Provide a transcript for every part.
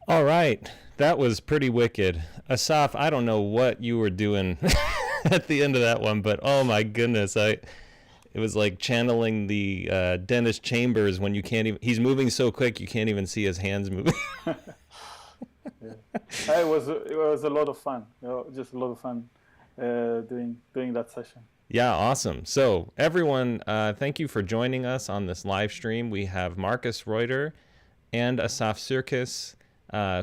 All right, that was pretty wicked. Asaf, I don't know what you were doing at the end of that one, but oh my goodness, it was like channeling the Dennis Chambers when you can't even. He's moving so quick you can't even see his hands moving. Yeah, it was a lot of fun. Just a lot of fun doing that session. Yeah, awesome. So, everyone, thank you for joining us on this live stream. We have Markus Reuter and Asaf Sirkis,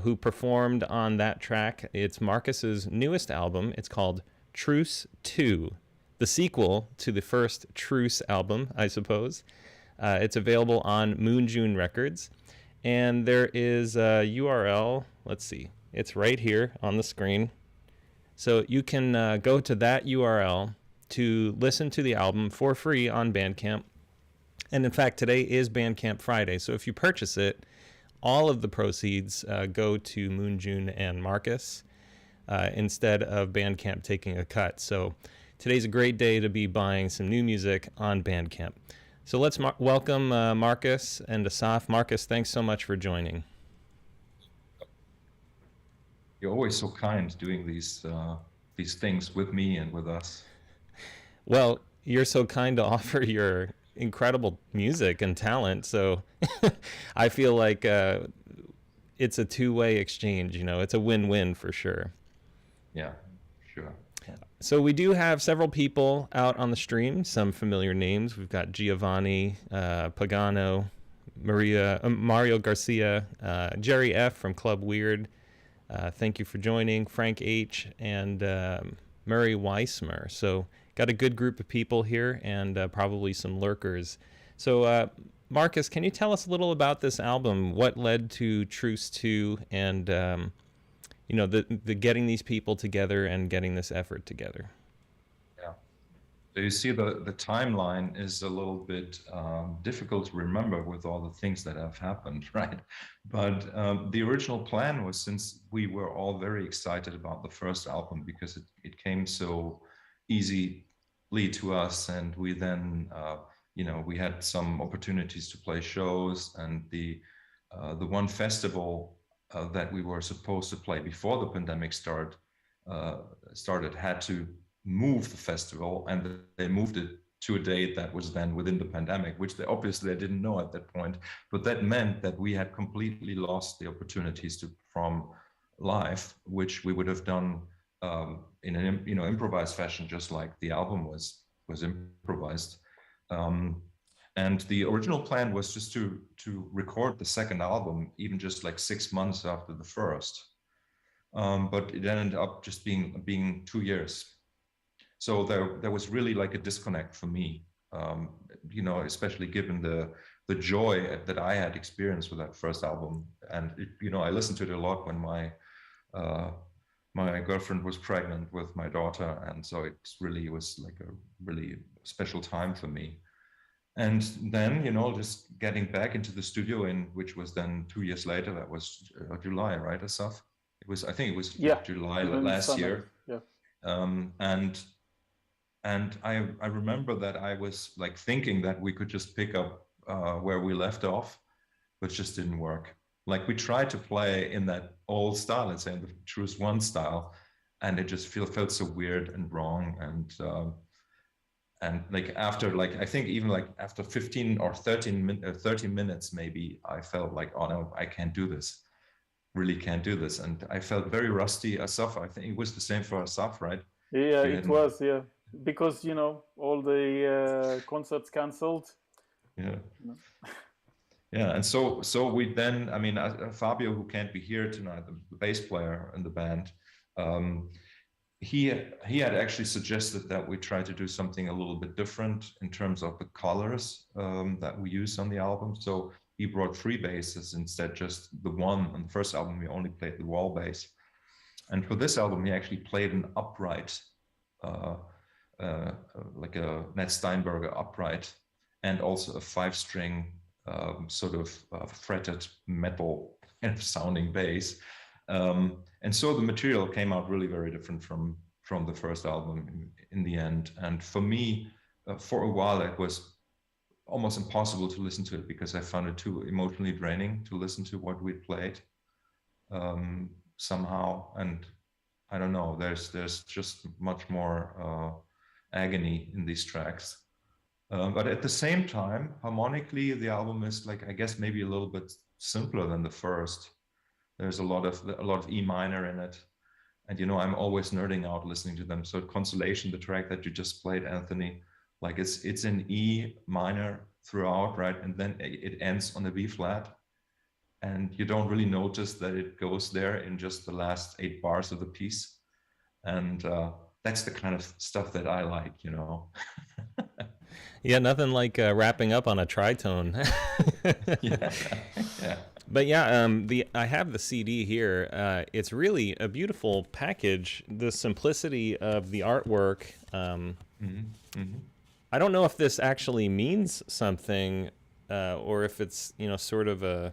who performed on that track. It's Markus's newest album. It's called Truce 2, the sequel to the first Truce album, I suppose. It's available on Moonjune Records. And there is a URL. Let's see. It's right here on the screen. So you can go to that URL to listen to the album for free on Bandcamp. And in fact, today is Bandcamp Friday. So if you purchase it, all of the proceeds go to Moonjune and Markus instead of Bandcamp taking a cut. So today's a great day to be buying some new music on Bandcamp. So let's welcome Markus and Asaf. Markus, thanks so much for joining. You're always so kind doing these things with me and with us. Well, you're so kind to offer your incredible music and talent. So I feel like it's a two-way exchange. You know, it's a win-win for sure. Yeah, sure. Yeah. So we do have several people out on the stream, some familiar names. We've got Giovanni, Pagano, Mario Garcia, Jerry F. from Club Weird. Thank you for joining. Frank H. and Murray Weissmer. So got a good group of people here and probably some lurkers. So Markus, can you tell us a little about this album? What led to Truce 2 and the getting these people together and getting this effort together? Yeah. So you see the timeline is a little bit difficult to remember with all the things that have happened, right? But the original plan was, since we were all very excited about the first album because it came so easily to us, and we then we had some opportunities to play shows, and the one festival that we were supposed to play before the pandemic started had to move the festival, and they moved it to a date that was then within the pandemic, which they obviously didn't know at that point. But that meant that we had completely lost the opportunities to perform live, which we would have done in an improvised fashion, just like the album was improvised. And the original plan was just to record the second album, even just like 6 months after the first. But it ended up just being 2 years. So there was really like a disconnect for me, especially given the joy that I had experienced with that first album. And I listened to it a lot when my girlfriend was pregnant with my daughter, and so it really was like a really special time for me. And then, just getting back into the studio, which was then 2 years later. That was July, right, Asaf? I think it was July last year. Yeah. And I remember that I was like thinking that we could just pick up where we left off, but it just didn't work. Like, we tried to play in that old style, let's say in the Truce 1 style, and it just felt so weird and wrong. And like after, like, I think even like after 15 or 30 minutes, maybe I felt like, oh no, I can't do this. Really can't do this. And I felt very rusty. Asaf, I think it was the same for Asaf, right? Yeah, it was, yeah. Because, all the concerts canceled. Yeah. Yeah, and so we then, I mean, Fabio, who can't be here tonight, the bass player in the band, he had actually suggested that we try to do something a little bit different in terms of the colors that we use on the album. So he brought 3 basses instead, just the one. On the first album, we only played the wall bass. And for this album, he actually played an upright, like a Ned Steinberger upright, and also a 5-string sort of fretted metal kind of sounding bass. And so the material came out really very different from the first album in the end. And for me, for a while, it was almost impossible to listen to it because I found it too emotionally draining to listen to what we'd played. somehow, and I don't know. There's just much more agony in these tracks. But at the same time, harmonically, the album is like, I guess, maybe a little bit simpler than the first. There's a lot of E minor in it, and I'm always nerding out listening to them. So Consolation, the track that you just played, Anthony, like it's in E minor throughout, right? And then it ends on a B flat, and you don't really notice that it goes there in just the last 8 bars of the piece. And that's the kind of stuff that I like. Yeah, nothing like wrapping up on a tritone. Yeah, yeah. But yeah, I have the CD here. It's really a beautiful package. The simplicity of the artwork. I don't know if this actually means something, or if it's sort of a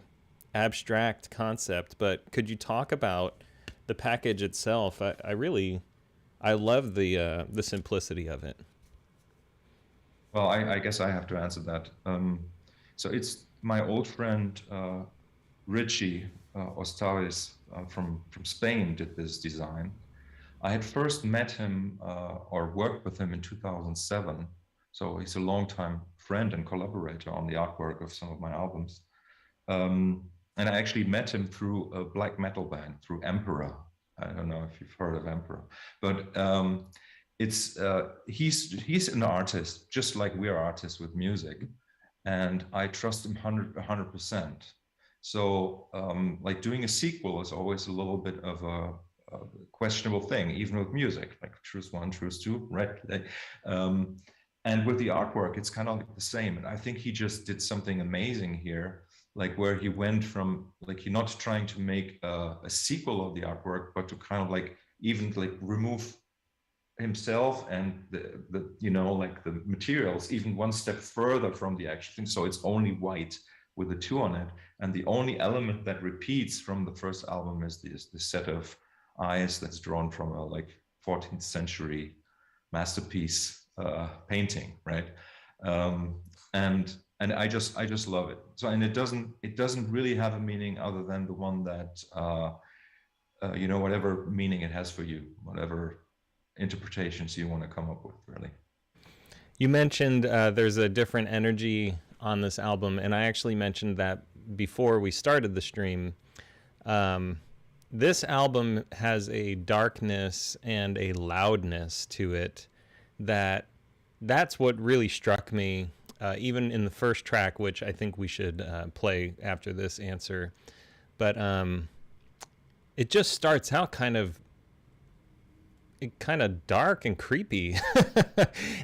abstract concept. But could you talk about the package itself? I love the simplicity of it. Well, I guess I have to answer that. So it's my old friend Richie Ostaris from Spain did this design. I had first met him or worked with him in 2007. So he's a longtime friend and collaborator on the artwork of some of my albums. And I actually met him through a black metal band, through Emperor. I don't know if you've heard of Emperor, but he's an artist, just like we're artists with music, and I trust him 100%. So like doing a sequel is always a little bit of a questionable thing, even with music, like Truce 1, Truce 2, right? And with the artwork, it's kind of like the same. And I think he just did something amazing here, like where he went from like he not trying to make a sequel of the artwork, but to kind of like even like remove himself and the like the materials even one step further from the actual thing. So it's only white with the 2 on it, and the only element that repeats from the first album is the set of eyes that's drawn from a like 14th century masterpiece painting, right? And I just love it. So, and it doesn't really have a meaning other than the one that whatever meaning it has for you, whatever interpretations you want to come up with, really. You mentioned there's a different energy on this album, and I actually mentioned that before we started the stream. This album has a darkness and a loudness to it that's what really struck me, even in the first track, which I think we should play after this answer. But it just starts out kind of dark and creepy.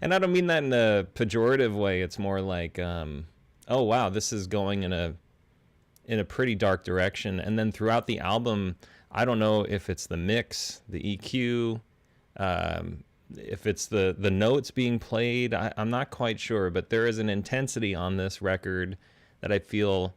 And I don't mean that in a pejorative way. It's more like, oh wow, this is going in a pretty dark direction. And then throughout the album, I don't know if it's the mix, the EQ, if it's the notes being played. I'm not quite sure, but there is an intensity on this record that I feel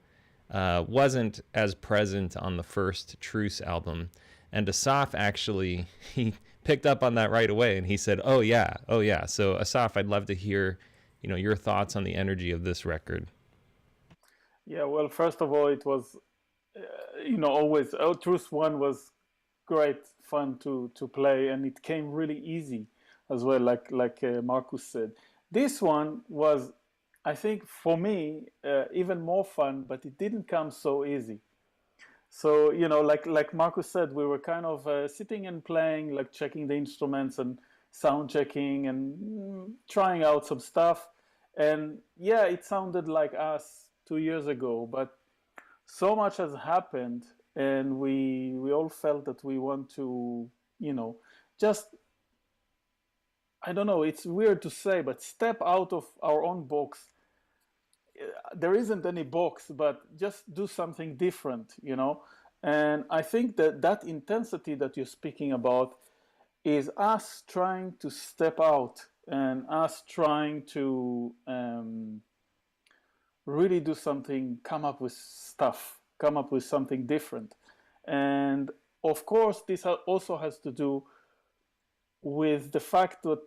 wasn't as present on the first Truce album. And Asaf actually, he picked up on that right away, and he said, oh yeah. So Asaf, I'd love to hear your thoughts on the energy of this record. Yeah, well, first of all, it was always Truce 1 was great fun to play, and it came really easy as well, like Markus said. This one was, I think, for me, even more fun, but it didn't come so easy. So, like Markus said, we were kind of sitting and playing, like checking the instruments and sound checking and trying out some stuff. And yeah, it sounded like us 2 years ago, but so much has happened, and we all felt that we want to, just, I don't know, it's weird to say, but step out of our own box. There isn't any box, but just do something different, And I think that intensity that you're speaking about is us trying to step out and us trying to really do something, come up with stuff, come up with something different. And of course, this also has to do with the fact that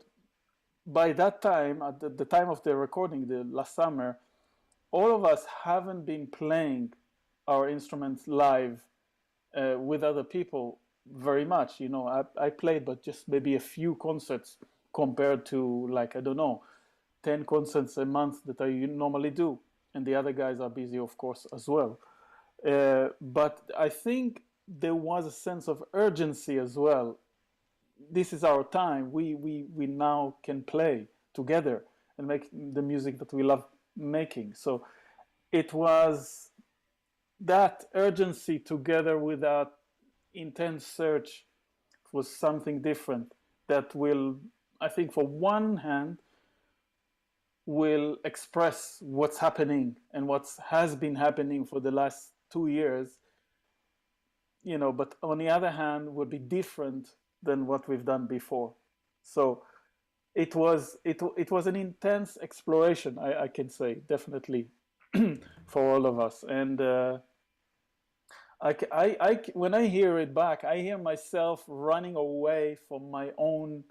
by that time, at the time of the recording, the last summer, all of us haven't been playing our instruments live with other people very much. You know, I played, but just maybe a few concerts compared to, like, I don't know, 10 concerts a month that I normally do. And the other guys are busy, of course, as well. But I think there was a sense of urgency as well. This is our time. We now can play together and make the music that we love making. So it was that urgency together with that intense search was something different that will, I think, for one hand, will express what's happening and what has been happening for the last 2 years, you know, but on the other hand, would be different than what we've done before. So it was an intense exploration, I can say, definitely, for all of us. And when I hear it back, I hear myself running away from my own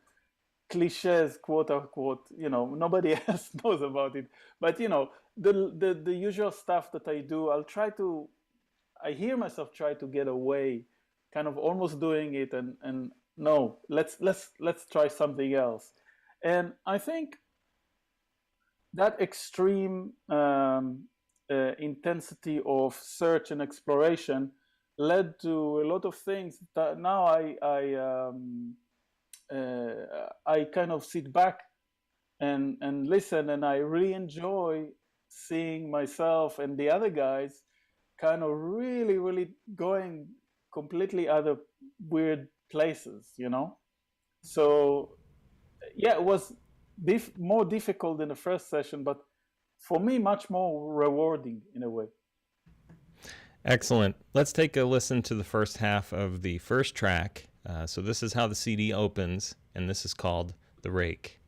cliches, quote unquote. You know, nobody else knows about it, but you know, the usual stuff that I do, I hear myself try to get away, kind of almost doing it, and no, let's try something else. And I think that extreme intensity of search and exploration led to a lot of things that now I kind of sit back and listen, and I really enjoy seeing myself and the other guys kind of really going completely other weird places, you know. So yeah, it was more difficult than the first session, but for me much more rewarding in a way. Excellent. Let's take a listen to the first half of the first track. So this is how the CD opens, and this is called The Rake.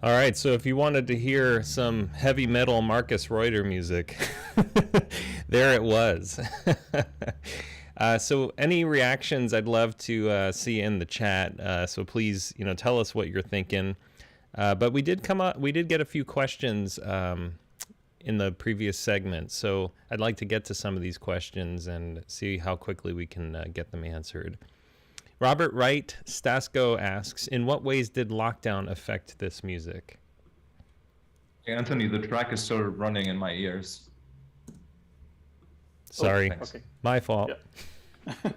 All right, so if you wanted to hear some heavy metal Markus Reuter music, there it was. So any reactions I'd love to see in the chat. So please, tell us what you're thinking. But we did get a few questions in the previous segment. So I'd like to get to some of these questions and see how quickly we can get them answered. Robert Wright Stasco asks, in what ways did lockdown affect this music? Anthony, the track is still running in my ears. Sorry, Okay. my fault. Yeah.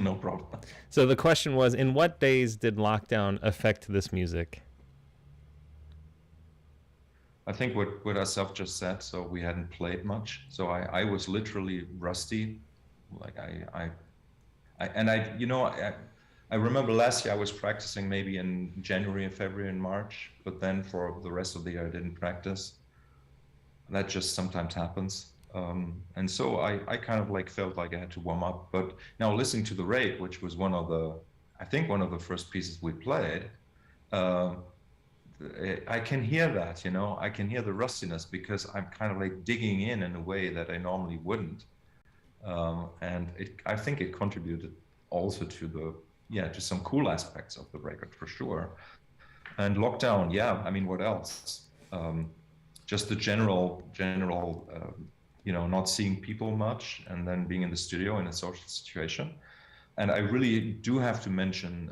No problem. So the question was, in what days did lockdown affect this music? I think what Asaf just said, so we hadn't played much. So I was literally rusty. Like I remember last year I was practicing maybe in January and February and March, but then for the rest of the year I didn't practice. That just sometimes happens. And so I kind of like felt like I had to warm up. But now listening to the Raid, which was one of the first pieces we played, I can hear that, I can hear the rustiness because I'm kind of like digging in a way that I normally wouldn't. And I think it contributed also to some cool aspects of the record for sure. And lockdown, I mean, what else? Just the general, not seeing people much and then being in the studio in a social situation. And I really do have to mention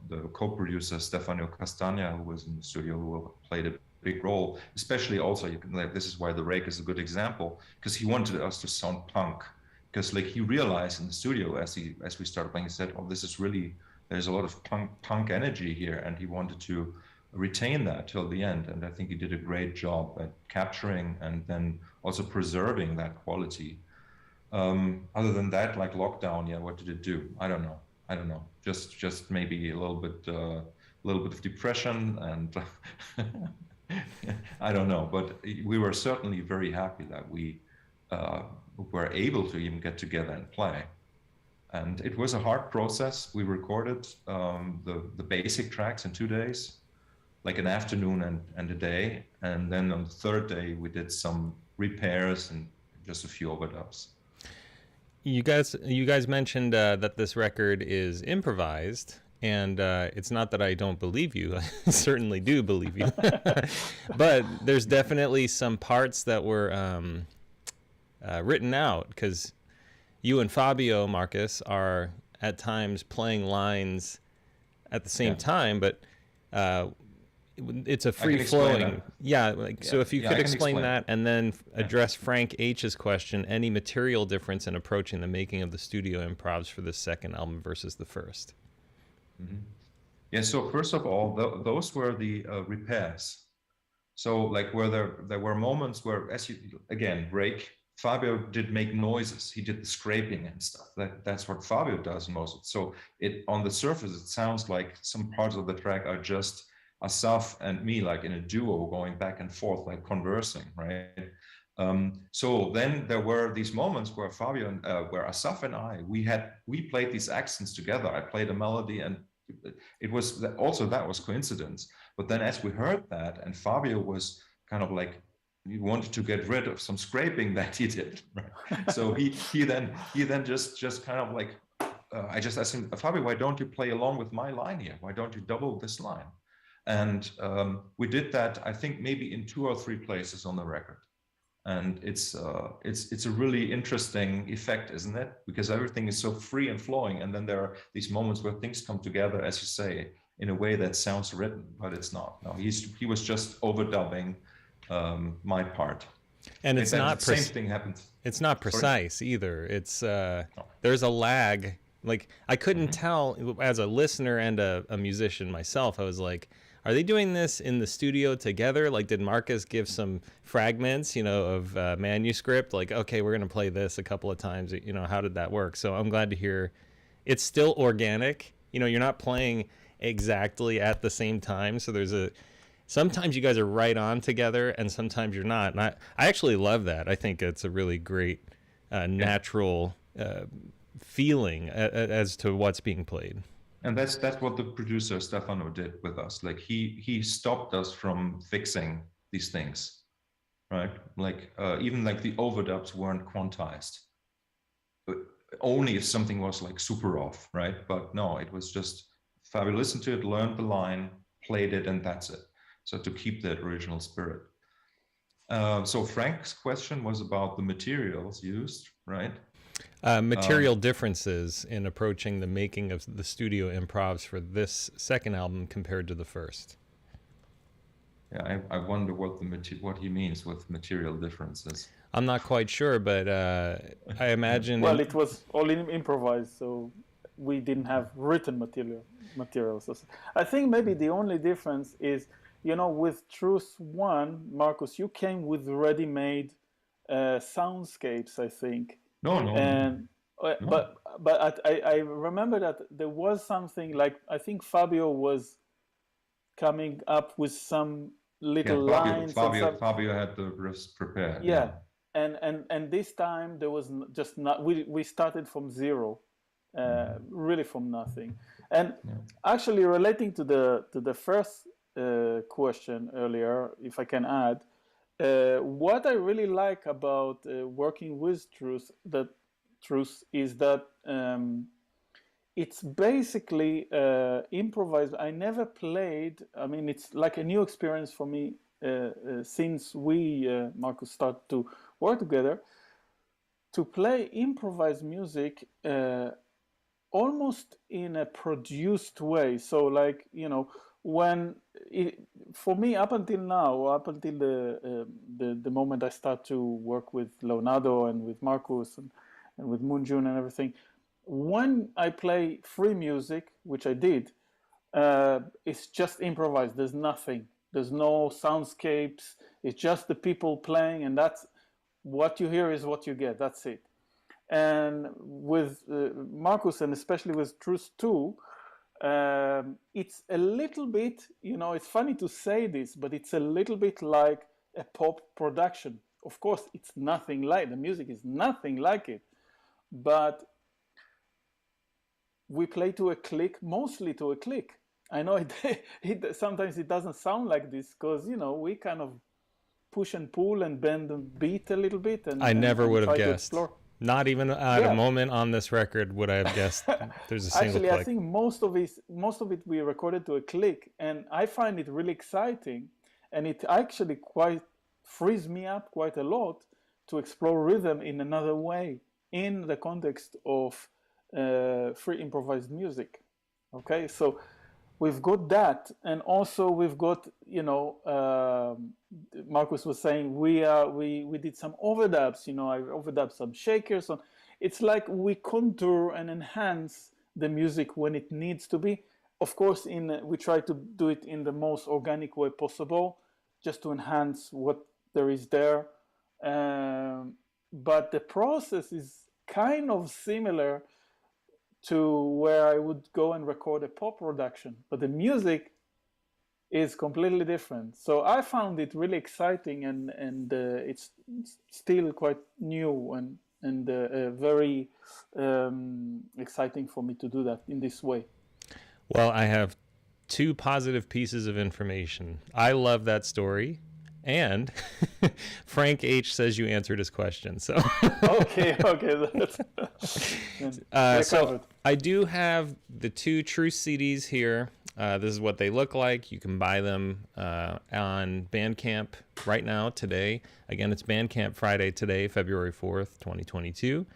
the co-producer Stefano Castagna, who was in the studio, who played a big role, especially also, this is why the Rake is a good example, because he wanted us to sound punk. Because like he realized in the studio as we started playing, he said, "Oh, this is really, there's a lot of punk energy here," and he wanted to retain that till the end. And I think he did a great job at capturing and then also preserving that quality. Other than that, like lockdown, what did it do? I don't know. Just maybe a little bit of depression and I don't know. But we were certainly very happy that we were able to even get together and play. And it was a hard process. We recorded the basic tracks in 2 days, like an afternoon and a day. And then on the third day, we did some repairs and just a few overdubs. You guys mentioned that this record is improvised, and it's not that I don't believe you. I certainly do believe you. But there's definitely some parts that were written out, because you and Fabio, Markus, are at times playing lines at the same time, but it's a free flowing. So if you could explain that and then address Frank H's question, any material difference in approaching the making of the studio improvs for the second album versus the first? Mm-hmm. Yeah, so first of all, those were the repairs. So like where there were moments where, Rake, Fabio did make noises. He did the scraping and stuff. That's what Fabio does most of it. So on the surface, it sounds like some parts of the track are just Asaf and me, like in a duo, going back and forth, like conversing, right? So then there were these moments where where Asaf and I, we played these accents together. I played a melody, and it was also, that was coincidence. But then as we heard that, and Fabio was kind of like, he wanted to get rid of some scraping that he did, right? So he then just kind of like, I just asked him, Fabio, why don't you play along with my line here? Why don't you double this line? And we did that, I think, maybe in 2 or 3 places on the record. And it's a really interesting effect, isn't it? Because everything is so free and flowing. And then there are these moments where things come together, as you say, in a way that sounds written, but it's not. No, he was just overdubbing my part. And it's not the same thing happens. It's not precise either. It's there's a lag. Like I couldn't tell as a listener and a musician myself. I was like, are they doing this in the studio together? Like, did Markus give some fragments, of manuscript? Like, okay, we're gonna play this a couple of times. How did that work? So I'm glad to hear it's still organic. You're not playing exactly at the same time. So sometimes you guys are right on together, and sometimes you're not. And I actually love that. I think it's a really great natural feeling as to what's being played. And that's what the producer Stefano did with us. Like he stopped us from fixing these things, right? Like even like the overdubs weren't quantized. Only if something was like super off, right? But no, it was just Fabio listened to it, learned the line, played it, and that's it. So to keep that original spirit. So Frank's question was about the materials used, right? Material differences in approaching the making of the studio improvs for this second album compared to the first. Yeah, I wonder what he means with material differences. I'm not quite sure, but I imagine. Well, it was all improvised, so we didn't have written materials. I think maybe the only difference is, with Truce 1, Markus, you came with ready-made soundscapes, I think. No. And No. but I remember that there was something like, I think Fabio was coming up with some little lines. Fabio had the riffs prepared. Yeah. And this time there was just not. We started from zero, really from nothing. And actually, relating to the first question earlier, if I can add, what I really like about working with Truce is that it's basically improvised. I never played. I mean, it's like a new experience for me since we, Markus, started to work together, to play improvised music almost in a produced way. So, like, for me, up until now, up until the moment I start to work with Leonardo and with Markus and with Moonjune and everything, when I play free music, which I did, it's just improvised. There's nothing. There's no soundscapes. It's just the people playing, and that's what you hear is what you get. That's it. And with Markus, and especially with Truce 2, it's a little bit, it's funny to say this, but it's a little bit like a pop production. Of course, it's nothing like, the music is nothing like it, but we play to a click, mostly to a click. I know sometimes it doesn't sound like this because, we kind of push and pull and bend the beat a little bit. And I never would have guessed. Not even at a moment on this record would I have guessed there's a single click. I think most of it we recorded to a click, and I find it really exciting, and it actually quite frees me up quite a lot to explore rhythm in another way in the context of free improvised music. Okay, so we've got that, and also we've got, Markus was saying we did some overdubs. I overdubbed some shakers. It's like we contour and enhance the music when it needs to be. Of course, we try to do it in the most organic way possible, just to enhance what there is there. But the process is kind of similar to where I would go and record a pop production, but the music is completely different. So I found it really exciting, and it's still quite new and very exciting for me to do that in this way. Well, I have two positive pieces of information. I love that story. And Frank H says you answered his question. So okay. So I do have the two Truce CDs here. This is what they look like. You can buy them on Bandcamp right now, today. Again, it's Bandcamp Friday today, February 4th, 2022.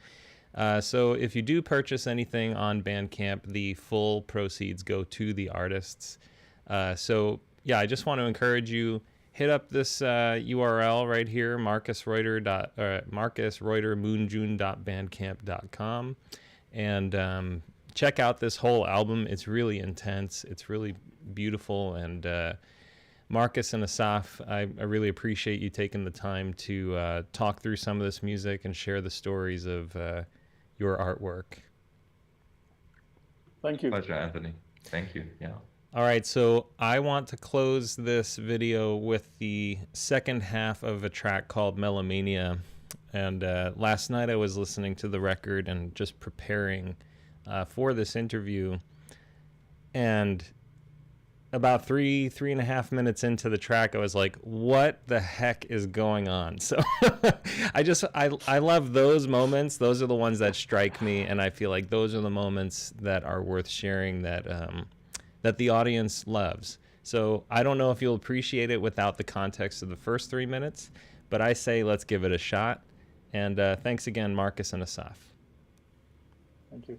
So if you do purchase anything on Bandcamp, the full proceeds go to the artists. So yeah, I just want to encourage you. Hit up this URL right here, markusreuter.moonjune.bandcamp.com, and check out this whole album. It's really intense. It's really beautiful. And Markus and Asaf, I really appreciate you taking the time to talk through some of this music and share the stories of your artwork. Thank you. Pleasure, Anthony. Thank you. Yeah. All right, so I want to close this video with the second half of a track called Melomania. And last night I was listening to the record and just preparing for this interview. And about 3.5 minutes into the track, I was like, what the heck is going on? So I love those moments. Those are the ones that strike me. And I feel like those are the moments that are worth sharing, that that the audience loves. So I don't know if you'll appreciate it without the context of the first 3 minutes, but I say let's give it a shot. And thanks again, Markus and Asaf. Thank you.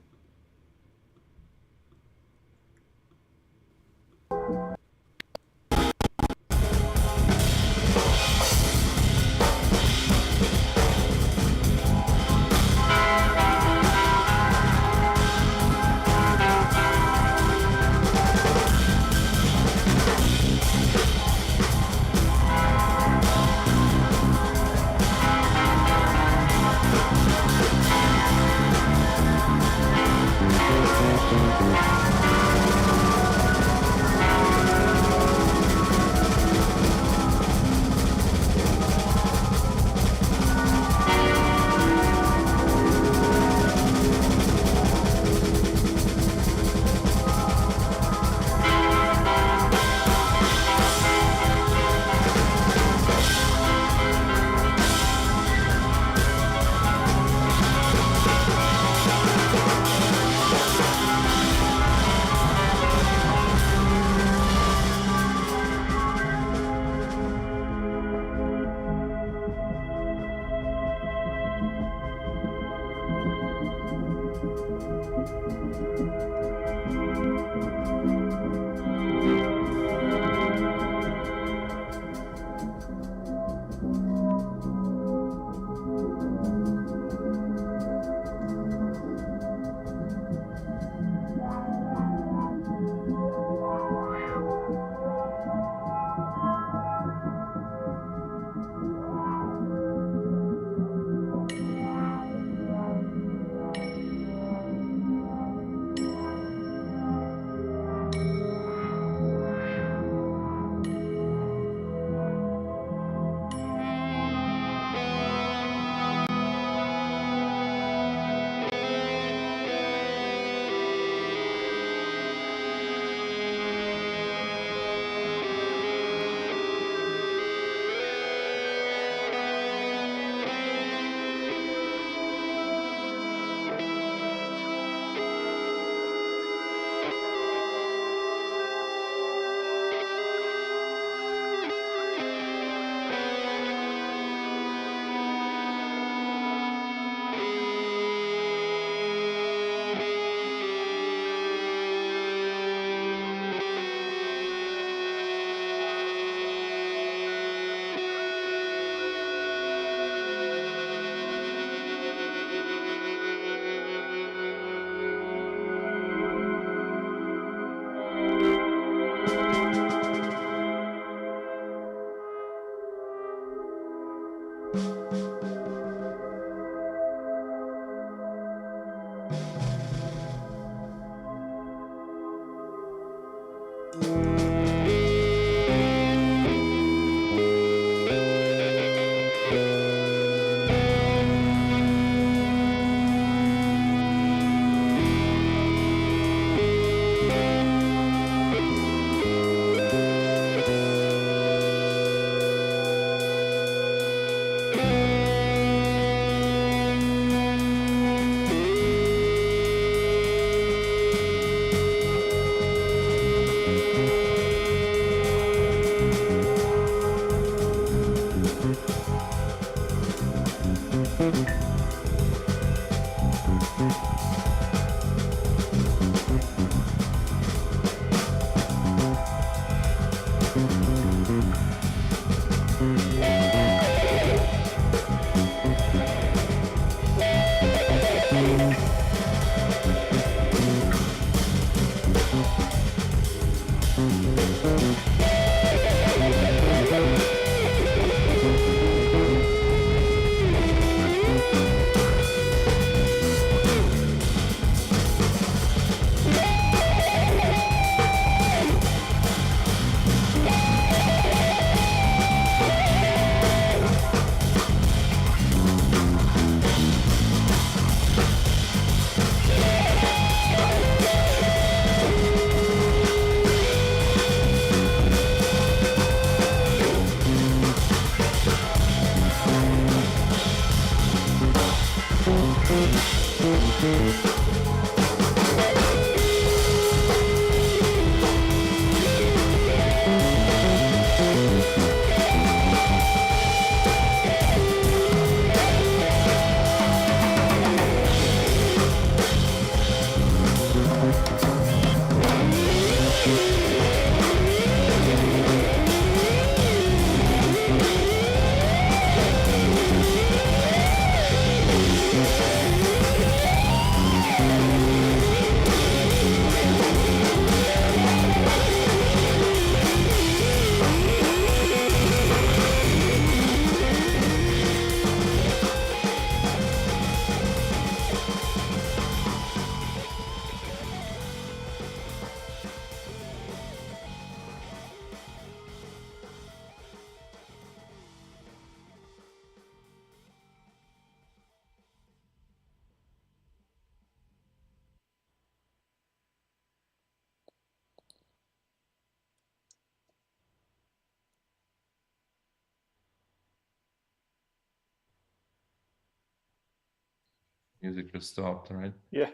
Music just stopped, right? Yeah.